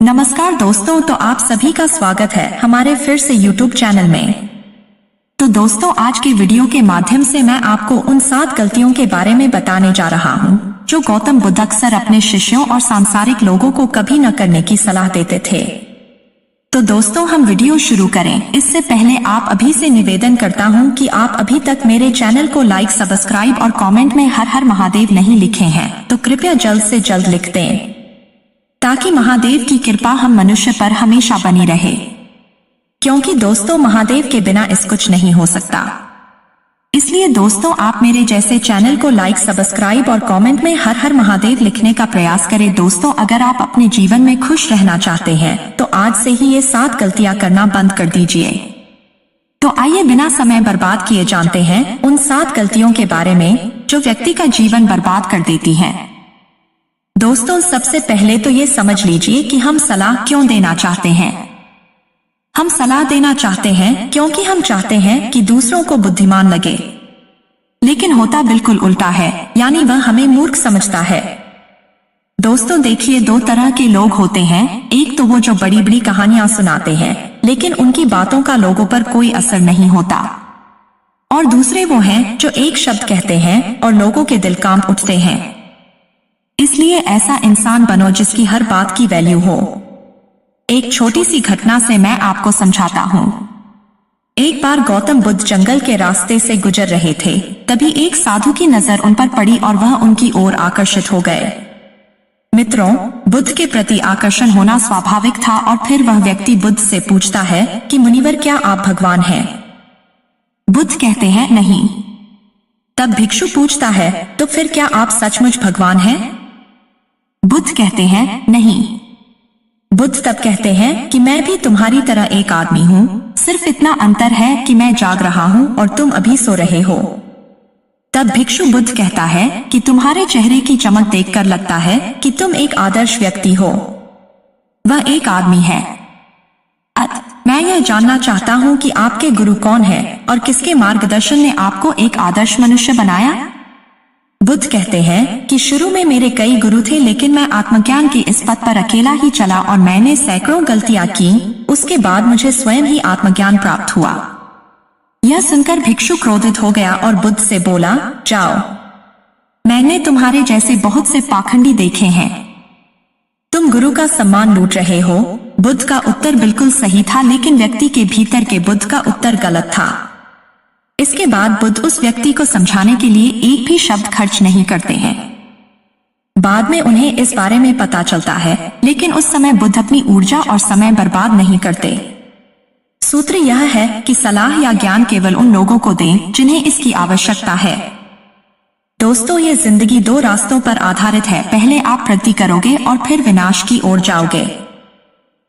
नमस्कार दोस्तों, तो आप सभी का स्वागत है हमारे फिर से YouTube चैनल में। तो दोस्तों, आज के वीडियो के माध्यम से मैं आपको उन 7 गलतियों के बारे में बताने जा रहा हूँ जो गौतम बुद्ध अक्सर अपने शिष्यों और सांसारिक लोगों को कभी न करने की सलाह देते थे। तो दोस्तों, हम वीडियो शुरू करें इससे पहले आप अभी से निवेदन करता हूँ कि आप अभी तक मेरे चैनल को लाइक, सब्सक्राइब और कमेंट में हर हर महादेव नहीं लिखे हैं तो कृपया जल्द से जल्द लिख दें, ताकि महादेव की कृपा हम मनुष्य पर हमेशा बनी रहे। क्योंकि दोस्तों, महादेव के बिना इस कुछ नहीं हो सकता। इसलिए दोस्तों, आप मेरे जैसे चैनल को लाइक, सब्सक्राइब और कमेंट में हर हर महादेव लिखने का प्रयास करें। दोस्तों, अगर आप अपने जीवन में खुश रहना चाहते हैं तो आज से ही ये 7 गलतियां करना बंद कर दीजिए। तो आइए बिना समय बर्बाद किए जानते हैं उन 7 गलतियों के बारे में जो व्यक्ति का जीवन बर्बाद कर देती हैं। दोस्तों, सबसे पहले तो ये समझ लीजिए कि हम सलाह क्यों देना चाहते हैं। हम सलाह देना चाहते हैं क्योंकि हम चाहते हैं कि दूसरों को बुद्धिमान लगे, लेकिन होता बिल्कुल उल्टा है, यानी वह हमें मूर्ख समझता है। दोस्तों देखिए, 2 तरह के लोग होते हैं। एक तो वो जो बड़ी बड़ी कहानियां सुनाते हैं लेकिन उनकी बातों का लोगों पर कोई असर नहीं होता, और दूसरे वो हैं जो एक शब्द कहते हैं और लोगों के दिल कांप उठते हैं। इसलिए ऐसा इंसान बनो जिसकी हर बात की वैल्यू हो। एक छोटी सी घटना से मैं आपको समझाता हूँ। एक बार गौतम बुद्ध जंगल के रास्ते से गुजर रहे थे, तभी एक साधु की नजर उन पर पड़ी और वह उनकी ओर आकर्षित हो गए। मित्रों, बुद्ध के प्रति आकर्षण होना स्वाभाविक था, और फिर वह व्यक्ति बुद्ध से पूछता है कि मुनिवर, क्या आप भगवान हैं? बुद्ध कहते हैं नहीं। तब भिक्षु पूछता है, तो फिर क्या आप सचमुच भगवान हैं? बुद्ध कहते हैं नहीं। बुद्ध तब कहते हैं कि मैं भी तुम्हारी तरह एक आदमी हूँ, सिर्फ इतना अंतर है कि मैं जाग रहा हूँ और तुम अभी सो रहे हो। तब भिक्षु बुद्ध कहता है कि तुम्हारे चेहरे की चमक देखकर लगता है कि तुम एक आदर्श व्यक्ति हो। वह एक आदमी है। मैं यह जानना चाहता हूँ कि आपके गुरु कौन है और किसके मार्गदर्शन ने आपको एक आदर्श मनुष्य बनाया? बुद्ध कहते हैं कि शुरू में मेरे कई गुरु थे, लेकिन मैं आत्मज्ञान के इस पथ पर अकेला ही चला और मैंने सैकड़ों गलतियां की। उसके बाद मुझे स्वयं ही आत्मज्ञान प्राप्त हुआ। यह सुनकर भिक्षु क्रोधित हो गया और बुद्ध से बोला, जाओ, मैंने तुम्हारे जैसे बहुत से पाखंडी देखे हैं, तुम गुरु का सम्मान लूट रहे हो। बुद्ध का उत्तर बिल्कुल सही था, लेकिन व्यक्ति के भीतर के बुद्ध का उत्तर गलत था। इसके बाद बुद्ध उस व्यक्ति को समझाने के लिए एक भी शब्द खर्च नहीं करते हैं। बाद में उन्हें इस बारे में पता चलता है, लेकिन उस समय बुद्ध अपनी ऊर्जा और समय बर्बाद नहीं करते। सूत्र यह है कि सलाह या ज्ञान केवल उन लोगों को दें जिन्हें इसकी आवश्यकता है। दोस्तों, ये जिंदगी 2 रास्तों पर आधारित है। पहले आप प्रगति करोगे और फिर विनाश की ओर जाओगे।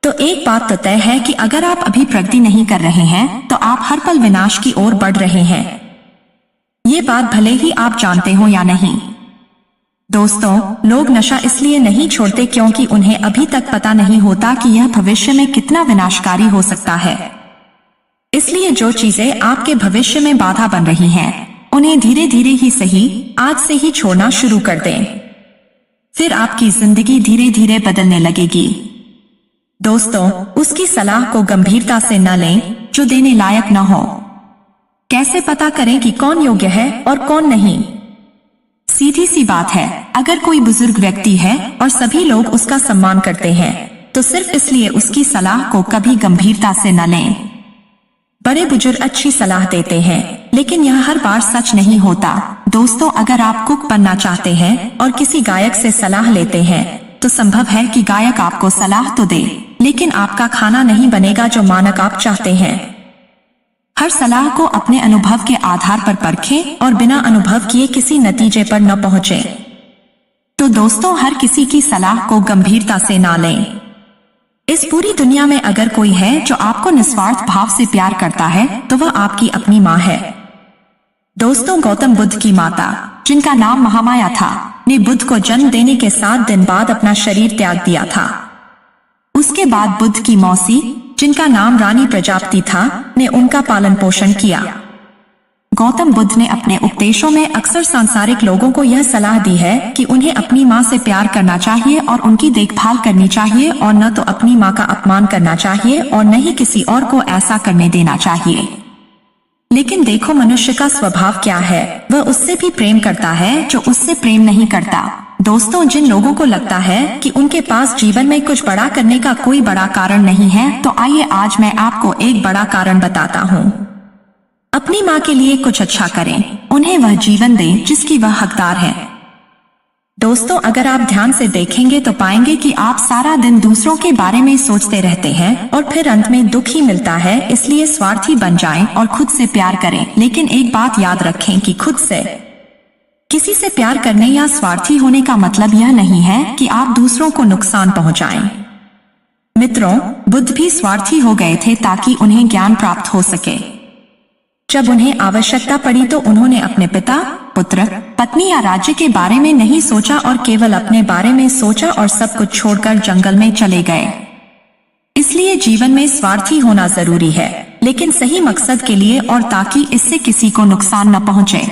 तो एक बात तो तय है कि अगर आप अभी प्रगति नहीं कर रहे हैं तो आप हर पल विनाश की ओर बढ़ रहे हैं। ये बात भले ही आप जानते हो या नहीं। दोस्तों, लोग नशा इसलिए नहीं छोड़ते क्योंकि उन्हें अभी तक पता नहीं होता कि यह भविष्य में कितना विनाशकारी हो सकता है। इसलिए जो चीजें आपके भविष्य में बाधा बन रही हैं, उन्हें धीरे धीरे ही सही आज से ही छोड़ना शुरू कर दें। फिर आपकी जिंदगी धीरे धीरे बदलने लगेगी। दोस्तों, उसकी सलाह को गंभीरता से न लें जो देने लायक न हो। कैसे पता करें कि कौन योग्य है और कौन नहीं? सीधी सी बात है, अगर कोई बुजुर्ग व्यक्ति है और सभी लोग उसका सम्मान करते हैं तो सिर्फ इसलिए उसकी सलाह को कभी गंभीरता से न लें। बड़े बुजुर्ग अच्छी सलाह देते हैं, लेकिन यह हर बार सच नहीं होता। दोस्तों, अगर आप कुक बनना चाहते हैं और किसी गायक से सलाह लेते हैं तो संभव है कि गायक आपको सलाह तो दे, लेकिन आपका खाना नहीं बनेगा जो मानक आप चाहते हैं। हर सलाह को अपने अनुभव के आधार पर परखें और बिना अनुभव किए किसी नतीजे पर न पहुंचे। तो दोस्तों, हर किसी की सलाह को गंभीरता से ना लें। इस पूरी दुनिया में अगर कोई है जो आपको निस्वार्थ भाव से प्यार करता है तो वह आपकी अपनी माँ है। दोस्तों, गौतम बुद्ध की माता, जिनका नाम महामाया था, ने बुद्ध को जन्म देने के 7 दिन बाद अपना शरीर त्याग दिया था। उसके बाद बुद्ध की मौसी, जिनका नाम रानी प्रजापति था, ने उनका पालन पोषण किया। गौतम बुद्ध ने अपने उपदेशों में अक्सर सांसारिक लोगों को यह सलाह दी है कि उन्हें अपनी माँ से प्यार करना चाहिए और उनकी देखभाल करनी चाहिए और न तो अपनी माँ का अपमान करना चाहिए और न ही किसी और को ऐसा करने देना चाहिए। लेकिन देखो मनुष्य का स्वभाव क्या है, वह उससे भी प्रेम करता है जो उससे प्रेम नहीं करता। दोस्तों, जिन लोगों को लगता है कि उनके पास जीवन में कुछ बड़ा करने का कोई बड़ा कारण नहीं है, तो आइए आज मैं आपको एक बड़ा कारण बताता हूँ। अपनी माँ के लिए कुछ अच्छा करें, उन्हें वह जीवन दें जिसकी वह हकदार है। दोस्तों, अगर आप ध्यान से देखेंगे तो पाएंगे कि आप सारा दिन दूसरों के बारे में सोचते रहते हैं और फिर अंत में दुख ही मिलता है। इसलिए स्वार्थी बन जाएं और खुद से प्यार करें। लेकिन एक बात याद रखें कि खुद से किसी से प्यार करने या स्वार्थी होने का मतलब यह नहीं है कि आप दूसरों को नुकसान पहुंचाएं। मित्रों, बुद्ध भी स्वार्थी हो गए थे ताकि उन्हें ज्ञान प्राप्त हो सके। जब उन्हें आवश्यकता पड़ी तो उन्होंने अपने पिता, पुत्र, पत्नी या राज्य के बारे में नहीं सोचा और केवल अपने बारे में सोचा और सब कुछ छोड़कर जंगल में चले गए। इसलिए जीवन में स्वार्थी होना जरूरी है, लेकिन सही मकसद के लिए और ताकि इससे किसी को नुकसान न पहुंचे।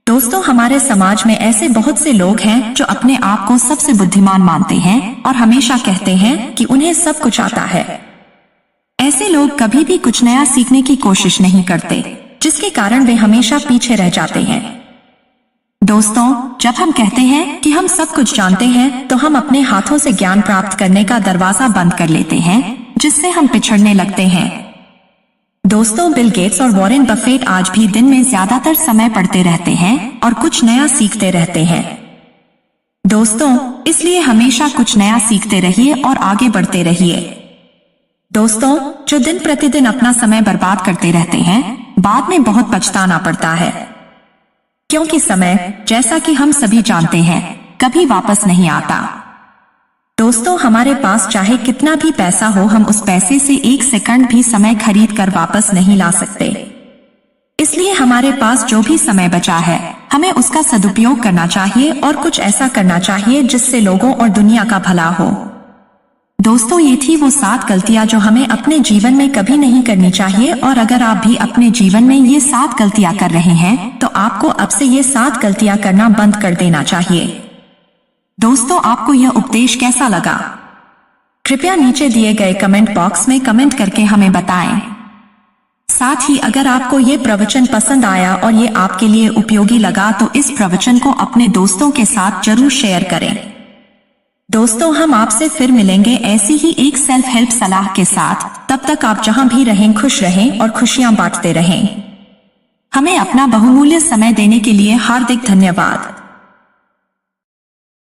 दोस्तों, हमारे समाज में ऐसे बहुत से लोग हैं जो अपने आप को सबसे बुद्धिमान मानते हैं और हमेशा कहते हैं कि उन्हें सब कुछ आता है। ऐसे लोग कभी भी कुछ नया सीखने की कोशिश नहीं करते, जिसके कारण वे हमेशा पीछे रह जाते हैं। दोस्तों, जब हम कहते हैं कि हम सब कुछ जानते हैं, तो हम अपने हाथों से ज्ञान प्राप्त करने का दरवाजा बंद कर लेते हैं, जिससे हम पिछड़ने लगते हैं। दोस्तों, बिल गेट्स और वॉरेन बफेट आज भी दिन में ज्यादातर समय पढ़ते रहते हैं और कुछ नया सीखते रहते हैं। दोस्तों, इसलिए हमेशा कुछ नया सीखते रहिए और आगे बढ़ते रहिए। दोस्तों, जो दिन प्रतिदिन अपना समय बर्बाद करते रहते हैं, बाद में बहुत पछताना पड़ता है, क्योंकि समय, जैसा कि हम सभी जानते हैं, कभी वापस नहीं आता। दोस्तों, हमारे पास चाहे कितना भी पैसा हो, हम उस पैसे से एक सेकंड भी समय खरीद कर वापस नहीं ला सकते। इसलिए हमारे पास जो भी समय बचा है, हमें उसका सदुपयोग करना चाहिए और कुछ ऐसा करना चाहिए जिससे लोगों और दुनिया का भला हो। दोस्तों, ये थी वो 7 गलतियां जो हमें अपने जीवन में कभी नहीं करनी चाहिए। और अगर आप भी अपने जीवन में ये 7 गलतियां कर रहे हैं, तो आपको अब से ये 7 गलतियां करना बंद कर देना चाहिए। दोस्तों, आपको यह उपदेश कैसा लगा? कृपया नीचे दिए गए कमेंट बॉक्स में कमेंट करके हमें बताएं। साथ ही अगर आपको ये प्रवचन पसंद आया और ये आपके लिए उपयोगी लगा, तो इस प्रवचन को अपने दोस्तों के साथ जरूर शेयर करें। दोस्तों, हम आपसे फिर मिलेंगे ऐसी ही एक सेल्फ हेल्प सलाह के साथ। तब तक आप जहां भी रहें, खुश रहें और खुशियां बांटते रहें। हमें अपना बहुमूल्य समय देने के लिए हार्दिक धन्यवाद।